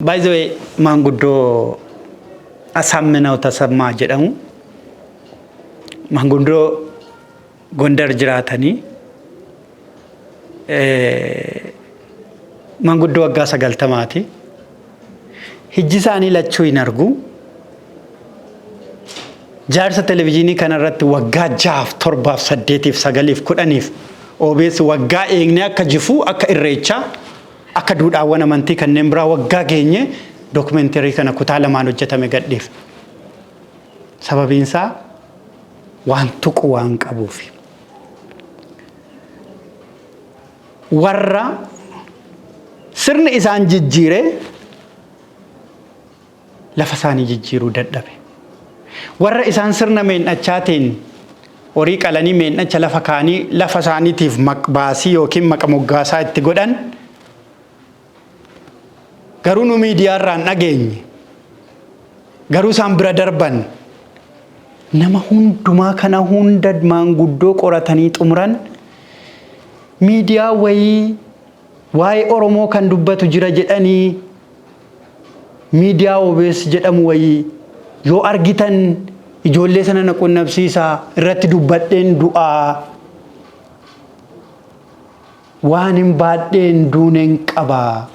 By the way, Mangudo Asamena Tasamma jedhamu Mangudo Gondar jiraatanii Manguddoo waggaa 90ti. Hijji isaanii lachuu hin argu. Jaarsa televizyinii kanarratti waggaa 6, 7, 8, 9, 10 OBS waggaa eegnee akka jifuu akka irreechaa akka duudhaawwan amantii kanneen biraa waggaa geenye dokumentari kana kutaa lamaan hojjetame gadhiif. Sababiin isaa waan tuqu waan qabuuf. Warra sirni isaan jijjiire lafa isaanii jijjiiruu dadhabe. Warra isaan sirna meendhachaatiin horii qalanii meendhacha lafa kaanii lafa isaaniitiif maqbaasii yookiin maqamoggaasaa itti godhan garuu nu miidiyaarraan dhageenye garuu isaan bira darban nama hundumaa kana hunda maanguddoo qoratanii xumuran miidiyaa wayii waa'ee Oromoo kan dubbatu jira jedhanii miidiyaa OBS jedhamu wayii yoo argitan ijoollee sana na qunnamsiisaa irratti dubbadheen du'aa waan hin baadheen duuneen qabaa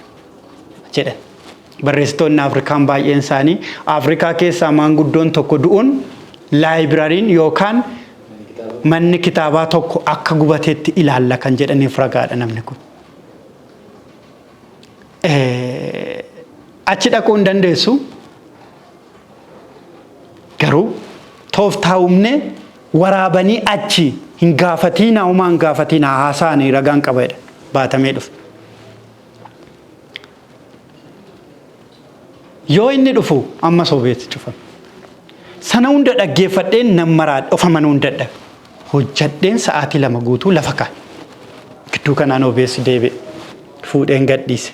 jedhan. Barreessitoonni Afrikaan baay'een isaanii Afrikaa keessaa maanguddoon tokko du'uun laayibirariin yookaan manni kitaabaa tokko akka gubateetti ilaalla kan jedhaniif ragaadha namni kun. Achi dhaquu hin dandeessu garuu tooftaa'umne waraabanii achi hin gaafatiin uumaan gaafatiin haasaanii ragaan qabeedha baatamee dhufe. Yoo inni dhufu amma sobeetti cufame. Sana hunda dhaggeeffadheen nammaraa ofaman hunda dadhabe. Hojjadheen sa'aatii 2 guutuu lafa kaan. Gidduu kanaan OBS deebi'e. Fuudheen gadhiise.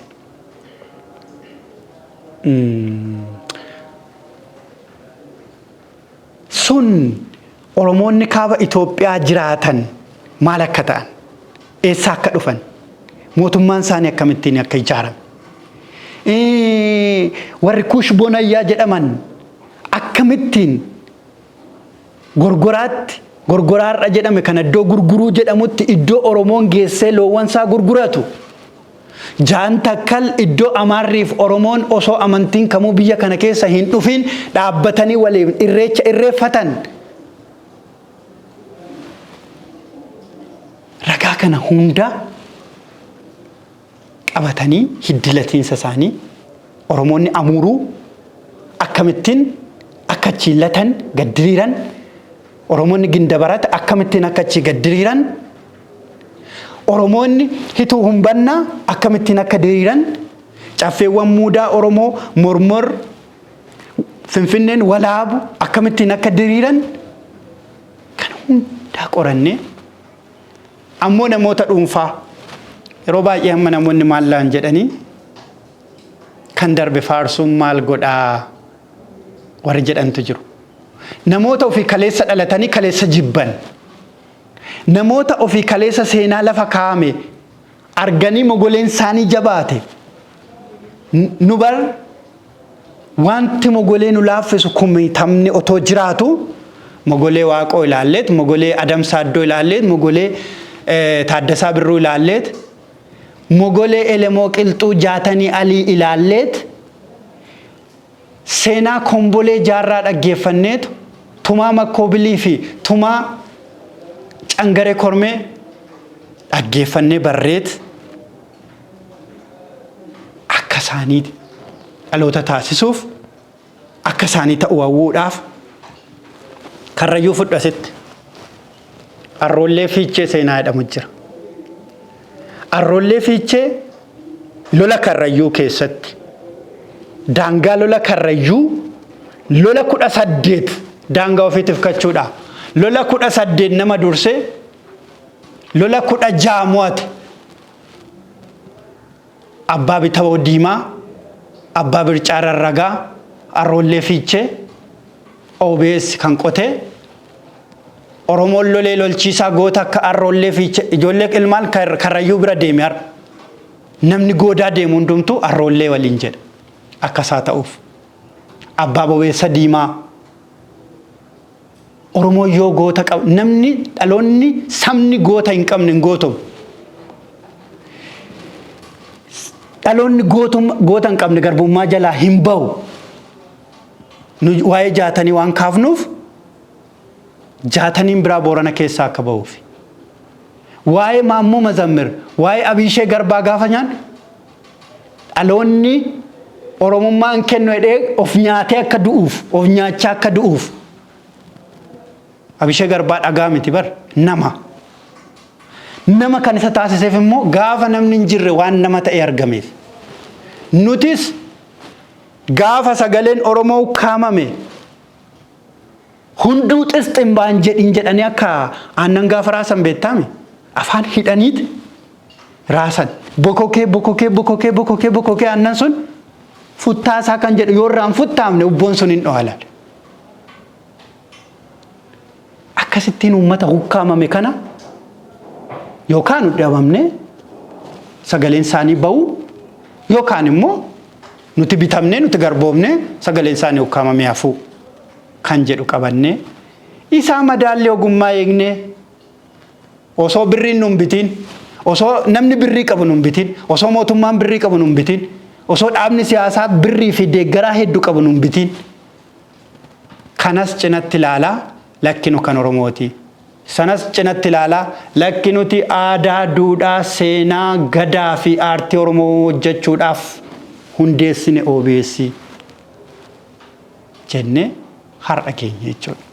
Sun Oromoonni kaaba Itoophiyaa jiraatan maal akka ta'an eessa akka dhufan mootummaan isaanii akkamittiin akka ijaarame warri Kuush Bonayyaa jedhaman akkamittiin gorgoraarra jedhame kan iddoo gurguruu jedhamutti iddoo Oromoon geessee loowwan isaa gurguratu jaan takkal iddoo Amaarriif Oromoon osoo amantiin kamuu biyya kana keessa hin dhufin dhaabbatanii waliin irreecha irreeffatan ragaa kana hunda qabatanii hiddilatiinsa isaanii Oromoonni amuuruu akkamittiin akka chiillatan gaddiriiran Oromoonni gindabarat akkamittiin akka chi gaddiriiran Oromoonni hituu humbanna akkamittiin akka diriiran caffeewwan muudaa Oromoo mormor Finfinneen walaabu akkamittiin akka diriiran kan hunda qorannee ammoo namoota dhuunfaa yeroo baay'ee amma namoonni maallaan jedhanii kan darbe faarsuun maal godhaa warri jedhantu jiru. Namoota ofii kaleessa dhalatanii kaleessa jibban namoota ofii kaleessa seenaa lafa kaa'ame arganii mogoleen isaanii jabaate nu bar wanti mogolee nu laaffisu kumitamni otoo jiraatu mogolee Waaqoo ilaalleet mogolee Adamsaaddoo ilaalleet mogolee Taaddasaa Birruu ilaalleet mogolee Elemoo Qilxuu Jaatanii Alii ilaalleet seenaa Kombolee Jaarraa dhaggeeffanneetu tumaa Makkoobilii fi tumaa Cangaree Kormee dhaggeeffannee barreet akka isaanii dhaloota taasisuuf akka isaanii ta'uu hawwuudhaaf Karrayyuu fudhasitti Arroollee Fiichee seenaa jedhamu jira. Arroollee Fiichee lola Karrayyuu keessatti daangaa lola Karrayyuu lola 18 daangaa ofiitiif kachuudha. Lola 18 nama dursee lola 16 mo'ate. Abbaa Bitawoo Diimaa, Abbaa Bircaa Rarragaa, Arroollee Fiichee, OBS kan qotee Oromoon lolee lolchiisaa goota akka Arroollee Fiichee ijoollee ilmaan Karrayyuu bira deeme namni goodaa deemu hundumtuu Arroollee waliin jedha. akkasaa ta'uuf abbaa bobeessa diimaa Oromoo yoo goota qaba namni dhaloonni sabni goota hin qabne hin gootamu. Dhaloonni goota hin qabne garbummaa jalaa hin bahu. Nu waa'ee jaatanii waan kaafnuuf jaataniin biraa Boorana keessaa akka bahuuf. Waa'ee Maammoo Mazammir, waa'ee Abishee Garbaa gaafa nyaan dhaloonni Oromummaan kennu jedhee of nyaatee akka du'uuf, of nyaachaa akka du'uuf. Abishee Garbaa dhagaa miti bar nama. Nama kan isa taasiseef immoo gaafa namni hin jirre waan nama ta'e argameef. Nutis gaafa sagaleen Oromoo kaamame hunduu xisxin baan jedhanii akka aannan gaafa raasan beektame afaan hidhaniiti raasan bokokee aannan sun futtaasaa kan jedhu yoo irraan futtaamne ubboon sun hin dho'alan. Akkasittiin uummata hukkaamame kana yookaan udhabamne sagaleen isaanii bahu yookaan immoo nuti bitamne nuti garboomne sagaleen isaanii hukkaamame hafuu kan jedhu qabanne isaa madaallee ogummaa eegne osoo birriin nun bitiin osoo namni birrii qabu nun bitiin osoo mootummaan birrii qabu nun bitiin osoo dhaabni siyaasaa birrii fi deeggaraa hedduu qabu nun bitiin kanas cinatti ilaalaa lakkinu kan Oromooti. Sanas cinatti ilaalaa lakkinuti aadaa, duudhaa, seenaa, gadaa fi aartii Oromoo hojjechuudhaaf hundeessine OBS jenne har'a keenya jechuudha.